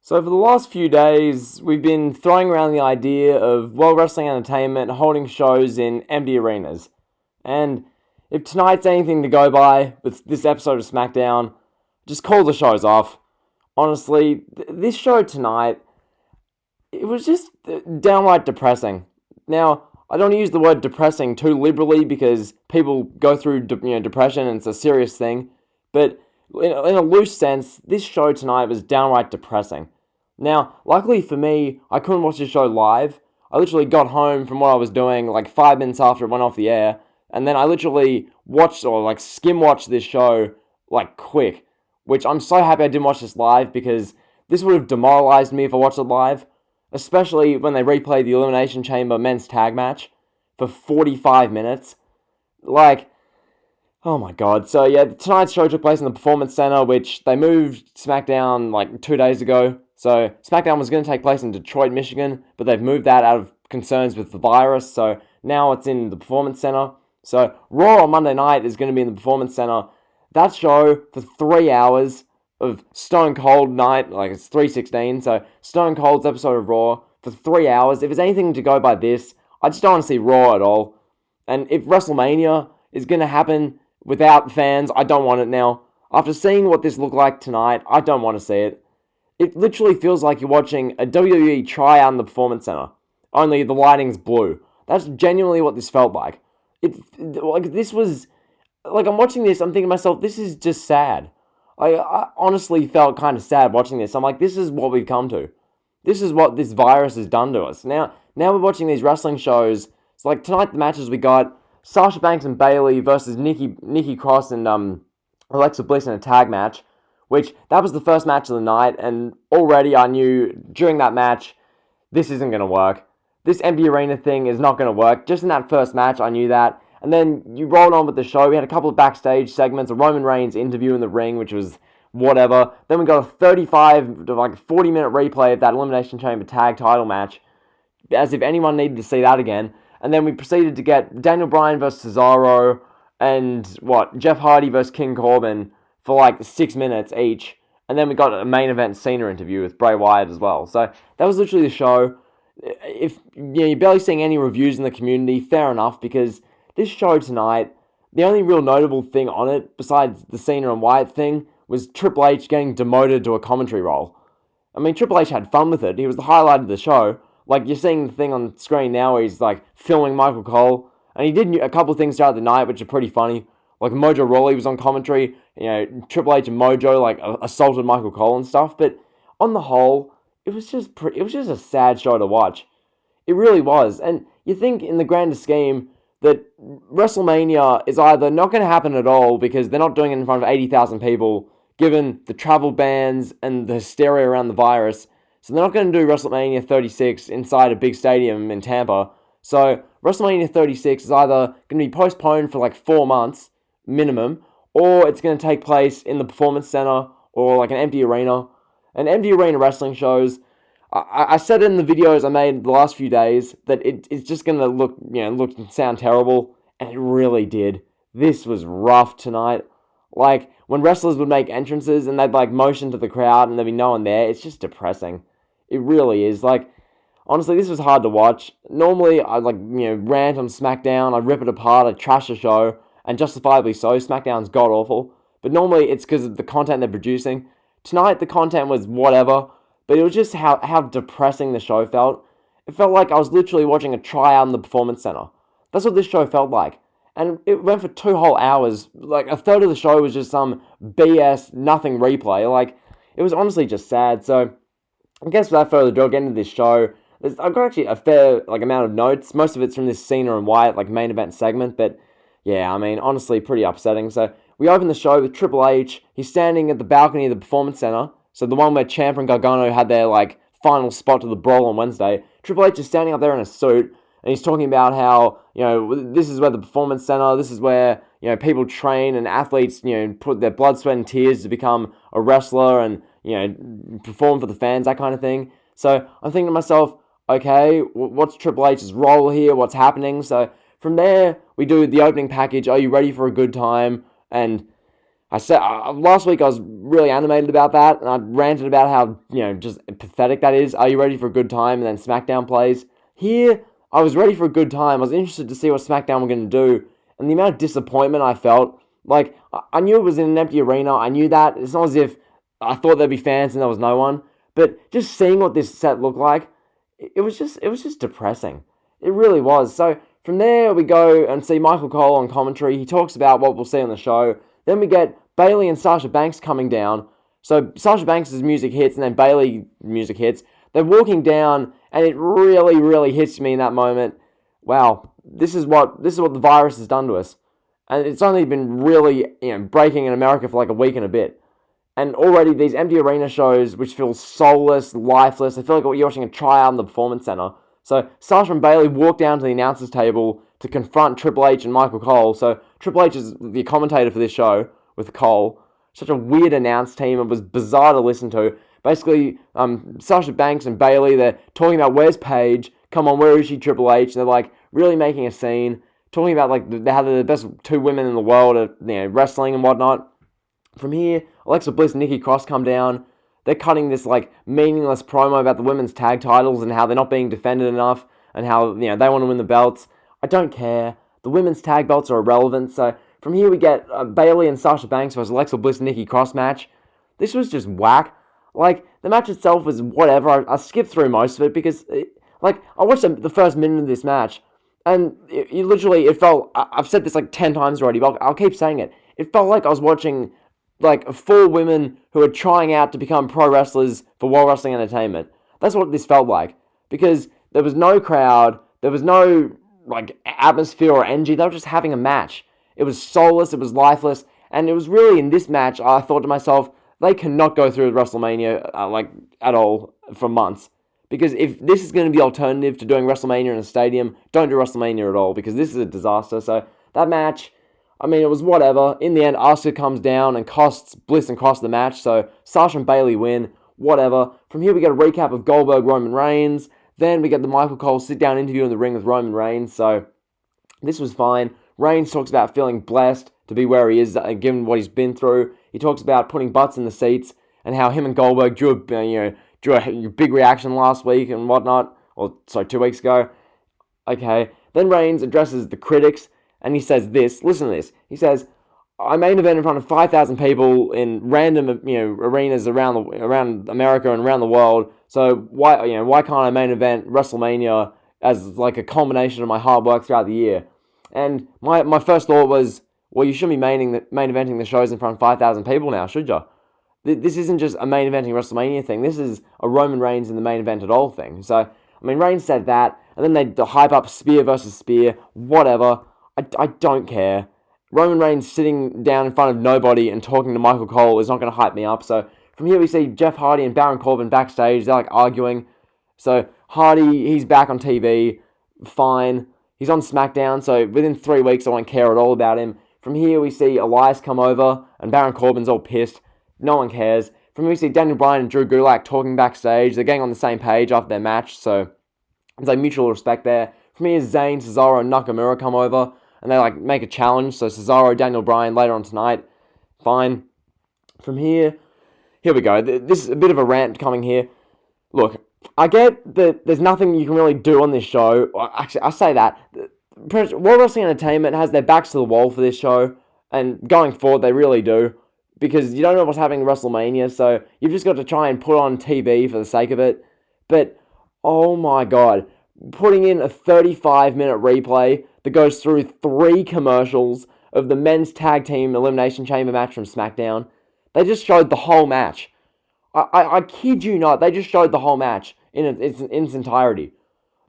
So for the last few days, we've been throwing around the idea of World Wrestling Entertainment holding shows in empty arenas. And if tonight's anything to go by with this episode of Smackdown, just call the shows off. Honestly, this show tonight, it was just downright depressing. Now, I don't use the word depressing too liberally because people go through depression and it's a serious thing. But in a loose sense, this show tonight was downright depressing. Now, luckily for me, I couldn't watch the show live. I literally got home from what I was doing like 5 minutes after it went off the air, and then I literally watched or skim watched this show quick, which I'm so happy I didn't watch this live because this would have demoralized me if I watched it live, especially when they replayed the Elimination Chamber men's tag match for 45 minutes. Oh my god. So yeah, tonight's show took place in the Performance Center, which they moved SmackDown 2 days ago. So SmackDown was going to take place in Detroit, Michigan, but they've moved that out of concerns with the virus. So now it's in the Performance Center. So Raw on Monday night is going to be in the Performance Center. That show for 3 hours of Stone Cold night, it's 3:16. So Stone Cold's episode of Raw for 3 hours. If it's anything to go by this, I just don't want to see Raw at all. And if WrestleMania is going to happen without fans, I don't want it now. After seeing what this looked like tonight, I don't want to see it. It literally feels like you're watching a WWE tryout in the Performance Center, only the lighting's blue. That's genuinely what this felt like. I'm watching this, I'm thinking to myself, this is just sad. I honestly felt kind of sad watching this. I'm like, this is what we've come to. This is what this virus has done to us. Now we're watching these wrestling shows. It's like tonight the matches we got, Sasha Banks and Bayley versus Nikki Cross and Alexa Bliss in a tag match, which that was the first match of the night, and already I knew during that match, this isn't going to work. This empty arena thing is not going to work. Just in that first match, I knew that. And then you rolled on with the show. We had a couple of backstage segments, a Roman Reigns interview in the ring, which was whatever. Then we got a 35 to 40-minute replay of that Elimination Chamber tag title match, as if anyone needed to see that again. And then we proceeded to get Daniel Bryan versus Cesaro and Jeff Hardy versus King Corbin for 6 minutes each. And then we got a main event Cena interview with Bray Wyatt as well. So that was literally the show. If you're barely seeing any reviews in the community, fair enough, because this show tonight, the only real notable thing on it, besides the Cena and Wyatt thing, was Triple H getting demoted to a commentary role. I mean, Triple H had fun with it. He was the highlight of the show. You're seeing the thing on screen now where he's, filming Michael Cole. And he did a couple of things throughout the night, which are pretty funny. Mojo Rawley was on commentary. Triple H and Mojo, assaulted Michael Cole and stuff. But on the whole, it was just a sad show to watch. It really was. And you think in the grander scheme that WrestleMania is either not going to happen at all because they're not doing it in front of 80,000 people, given the travel bans and the hysteria around the virus. So they're not going to do WrestleMania 36 inside a big stadium in Tampa. So WrestleMania 36 is either going to be postponed for 4 months minimum, or it's going to take place in the Performance Center or an empty arena. And empty arena wrestling shows, I said in the videos I made the last few days that it's just going to look and sound terrible, and it really did. This was rough tonight. When wrestlers would make entrances and they'd motion to the crowd and there'd be no one there, it's just depressing. It really is. Honestly, this was hard to watch. Normally, I rant on SmackDown, I rip it apart, I trash the show, and justifiably so. SmackDown's god-awful. But normally, it's because of the content they're producing. Tonight, the content was whatever, but it was just how depressing the show felt. It felt like I was literally watching a tryout in the Performance Center. That's what this show felt like. And it went for 2 whole hours. A third of the show was just some BS, nothing replay. It was honestly just sad. So, I guess without further ado, I'll get into this show. I've got actually a fair amount of notes. Most of it's from this Cena and Wyatt main event segment, but yeah, I mean, honestly, pretty upsetting. So we open the show with Triple H. He's standing at the balcony of the Performance Center. So the one where Ciampa and Gargano had their final spot to the brawl on Wednesday. Triple H is standing up there in a suit, and he's talking about how this is where the Performance Center. This is where people train and athletes put their blood, sweat, and tears to become a wrestler and perform for the fans, that kind of thing. So I'm thinking to myself, okay, what's Triple H's role here? What's happening? So from there, we do the opening package. Are you ready for a good time? And I said last week I was really animated about that, and I ranted about how, just pathetic that is. Are you ready for a good time? And then SmackDown plays. Here, I was ready for a good time. I was interested to see what SmackDown were going to do, and the amount of disappointment I felt. Like, I knew it was in an empty arena. I knew that. It's not as if I thought there'd be fans and there was no one. But just seeing what this set looked like, it was just depressing. It really was. So from there, we go and see Michael Cole on commentary. He talks about what we'll see on the show. Then we get Bayley and Sasha Banks coming down. So Sasha Banks' music hits, and then Bayley music hits. They're walking down, and it really, really hits me in that moment. Wow, this is what the virus has done to us. And it's only been really, breaking in America for like a week and a bit. And already these empty arena shows, which feel soulless, lifeless, I feel like you're watching a tryout in the Performance Center. So Sasha and Bayley walk down to the announcers table to confront Triple H and Michael Cole. So Triple H is the commentator for this show with Cole. Such a weird announce team. It was bizarre to listen to. Basically, Sasha Banks and Bayley, they're talking about where's Paige? Come on, where is she, Triple H? They're like really making a scene. Talking about like how they're the best two women in the world at wrestling and whatnot. From here, Alexa Bliss and Nikki Cross come down. They're cutting this like meaningless promo about the women's tag titles and how they're not being defended enough and how they want to win the belts. I don't care. The women's tag belts are irrelevant. So from here we get Bayley and Sasha Banks versus Alexa Bliss and Nikki Cross match. This was just whack. Like, the match itself was whatever. I skipped through most of it because I watched the first minute of this match. And it felt, I've said this like 10 times already, but I'll keep saying it. It felt like I was watching like 4 women who are trying out to become pro wrestlers for World Wrestling Entertainment. That's what this felt like. Because there was no crowd, there was no like atmosphere or energy, they were just having a match. It was soulless, it was lifeless, and it was really in this match, I thought to myself, they cannot go through with WrestleMania at all for months. Because if this is going to be the alternative to doing WrestleMania in a stadium, don't do WrestleMania at all, because this is a disaster. So that match, it was whatever. In the end, Asuka comes down and costs Bliss and Cross the match, so Sasha and Bayley win, whatever. From here, we get a recap of Goldberg, Roman Reigns. Then we get the Michael Cole sit-down interview in the ring with Roman Reigns, so this was fine. Reigns talks about feeling blessed to be where he is, given what he's been through. He talks about putting butts in the seats and how him and Goldberg drew a big reaction last week and whatnot, 2 weeks ago. Okay, then Reigns addresses the critics, and he says this, listen to this, he says, I main event in front of 5,000 people in random, arenas around America and around the world, so why can't I main event WrestleMania as like a culmination of my hard work throughout the year? And my first thought was, well, you shouldn't be main eventing the shows in front of 5,000 people now, should you? This isn't just a main eventing WrestleMania thing. This is a Roman Reigns in the main event at all thing. So, Reigns said that, and then they hype up Spear versus Spear, whatever. I don't care. Roman Reigns sitting down in front of nobody and talking to Michael Cole is not going to hype me up. So, from here we see Jeff Hardy and Baron Corbin backstage. They're arguing. So, Hardy, he's back on TV. Fine. He's on SmackDown, so within 3 weeks I won't care at all about him. From here we see Elias come over, and Baron Corbin's all pissed. No one cares. From here we see Daniel Bryan and Drew Gulak talking backstage. They're getting on the same page after their match, so there's like mutual respect there. From here, Zayn, Cesaro, and Nakamura come over, and they make a challenge. So Cesaro, Daniel Bryan later on tonight. Fine. From here we go. This is a bit of a rant coming here. Look, I get that there's nothing you can really do on this show. Actually, I say that. World Wrestling Entertainment has their backs to the wall for this show, and going forward, they really do. Because you don't know what's happening in WrestleMania, so you've just got to try and put on TV for the sake of it. But, oh my god, putting in a 35-minute replay that goes through 3 commercials of the men's tag team Elimination Chamber match from SmackDown. They just showed the whole match. I kid you not, they just showed the whole match in its entirety.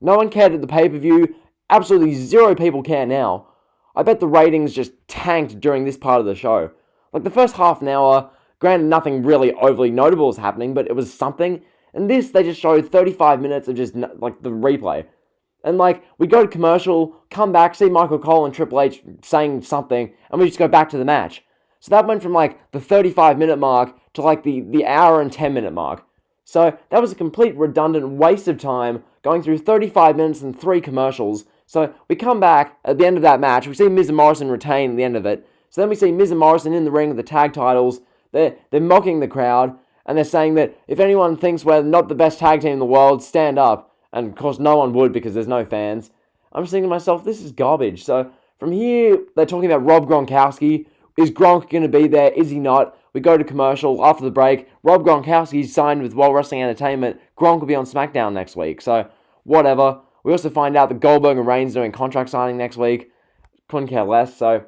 No one cared at the pay-per-view. Absolutely 0 people care now. I bet the ratings just tanked during this part of the show. The first half an hour, granted nothing really overly notable was happening, but it was something. And this, they just showed 35 minutes of just, the replay. And, we go to commercial, come back, see Michael Cole and Triple H saying something, and we just go back to the match. So that went from, the 35-minute mark to, the hour and 10-minute mark. So that was a complete redundant waste of time, going through 35 minutes and 3 commercials. So we come back at the end of that match, we see Miz and Morrison retain at the end of it. So then we see Miz and Morrison in the ring with the tag titles. They're mocking the crowd, and they're saying that if anyone thinks we're not the best tag team in the world, stand up. And of course no one would because there's no fans. I'm just thinking to myself, this is garbage. So from here, they're talking about Rob Gronkowski. Is Gronk going to be there? Is he not? We go to commercial after the break. Rob Gronkowski's signed with World Wrestling Entertainment. Gronk will be on SmackDown next week. So whatever. We also find out that Goldberg and Reigns doing contract signing next week. Couldn't care less. So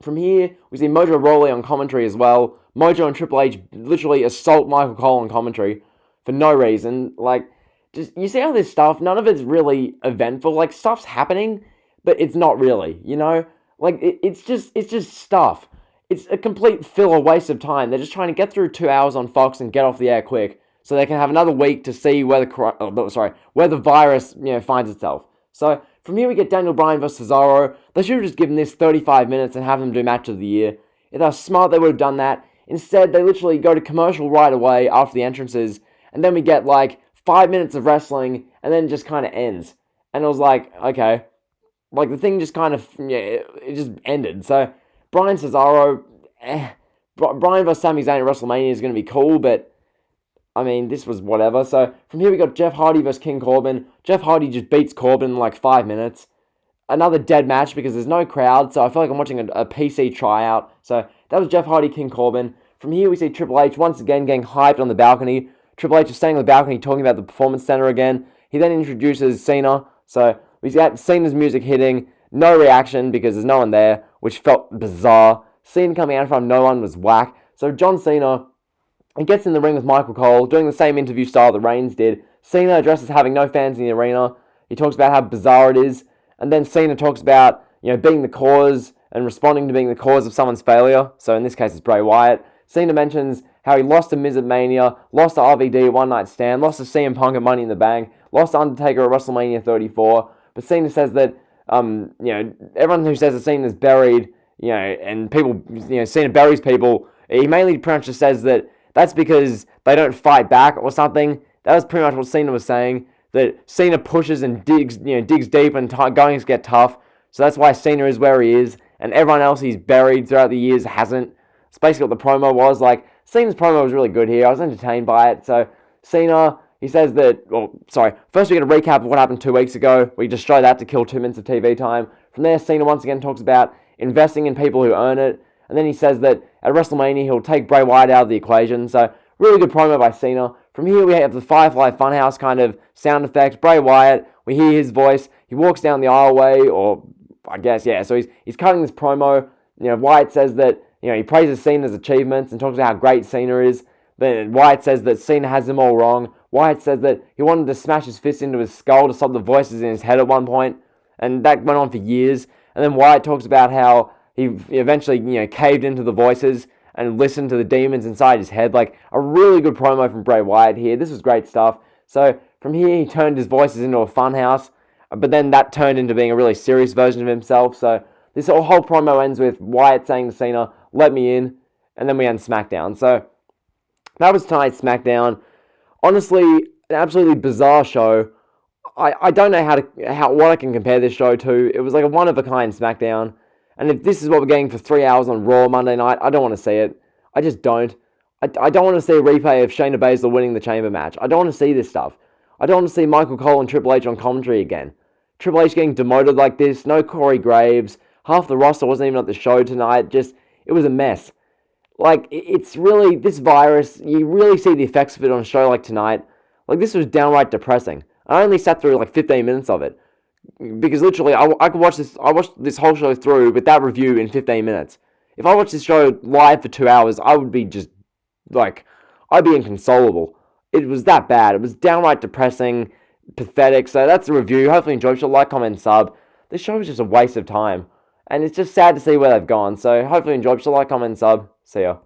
from here, we see Mojo Rawley on commentary as well. Mojo and Triple H literally assault Michael Cole on commentary for no reason. Like, just, you see how this stuff, none of it's really eventful. Like, stuff's happening, but it's not really, you know? Like, it's just stuff. It's a complete filler waste of time. They're just trying to get through 2 hours on Fox and get off the air quick, so they can have another week to see where the virus, finds itself. So from here we get Daniel Bryan versus Cesaro. They should have just given this 35 minutes and have them do match of the year. If they were smart, they would have done that. Instead, they literally go to commercial right away after the entrances, and then we get like 5 minutes of wrestling, and then it just kind of ends. And it was like, okay, like the thing just kind of, it just ended. So Bryan Cesaro, Bryan vs Sami Zayn at WrestleMania is going to be cool, but I mean, this was whatever. So from here we got Jeff Hardy versus King Corbin. Jeff Hardy just beats Corbin in like 5 minutes. Another dead match because there's no crowd, so I feel like I'm watching a PC tryout. So that was Jeff Hardy, King Corbin. From here we see Triple H once again getting hyped on the balcony. Triple H is standing on the balcony talking about the Performance Center again. He then introduces Cena. So we got Cena's music hitting. No reaction because there's no one there, which felt bizarre. Cena coming out from no one was whack. So John Cena, he gets in the ring with Michael Cole, doing the same interview style that Reigns did. Cena addresses having no fans in the arena. He talks about how bizarre it is. And then Cena talks about, being the cause and responding to being the cause of someone's failure. So in this case, it's Bray Wyatt. Cena mentions how he lost to Miz at Mania, lost to RVD at One Night Stand, lost to CM Punk at Money in the Bank, lost to Undertaker at WrestleMania 34. But Cena says that, everyone who says that Cena's buried, and people, Cena buries people, he mainly pretty much just says that that's because they don't fight back or something. That was pretty much what Cena was saying. That Cena pushes and digs deep and going to get tough. So that's why Cena is where he is. And everyone else he's buried throughout the years hasn't. It's basically what the promo was. Like, Cena's promo was really good here. I was entertained by it. So Cena, he says that, first we get a recap of what happened 2 weeks ago. We destroy that to kill 2 minutes of TV time. From there, Cena once again talks about investing in people who earn it. And then he says that at WrestleMania, he'll take Bray Wyatt out of the equation. So, really good promo by Cena. From here, we have the Firefly Funhouse kind of sound effect. Bray Wyatt, we hear his voice. He walks down the aisleway, or I guess, yeah. So he's cutting this promo. Wyatt says that, he praises Cena's achievements and talks about how great Cena is. Then Wyatt says that Cena has them all wrong. Wyatt says that he wanted to smash his fist into his skull to stop the voices in his head at one point. And that went on for years. And then Wyatt talks about how he eventually, caved into the voices and listened to the demons inside his head. Like, a really good promo from Bray Wyatt here. This was great stuff. So, from here, he turned his voices into a funhouse. But then that turned into being a really serious version of himself. So, this whole promo ends with Wyatt saying to Cena, "Let me in." And then we end SmackDown. So, that was tonight's SmackDown. Honestly, an absolutely bizarre show. I don't know what I can compare this show to. It was like a one-of-a-kind SmackDown. And if this is what we're getting for 3 hours on Raw Monday night, I don't want to see it. I just don't. I don't want to see a replay of Shayna Baszler winning the Chamber match. I don't want to see this stuff. I don't want to see Michael Cole and Triple H on commentary again. Triple H getting demoted like this, no Corey Graves, half the roster wasn't even at the show tonight, it was a mess. Like, it's really, this virus, you really see the effects of it on a show like tonight. Like, this was downright depressing. I only sat through like 15 minutes of it. Because literally, I could watch this. I watched this whole show through with that review in 15 minutes. If I watched this show live for 2 hours, I would be just like, I'd be inconsolable. It was that bad. It was downright depressing, pathetic. So that's the review. Hopefully you enjoyed. Like, comment, sub. This show was just a waste of time, and it's just sad to see where they've gone. So hopefully you enjoyed. Like, comment, sub. See ya.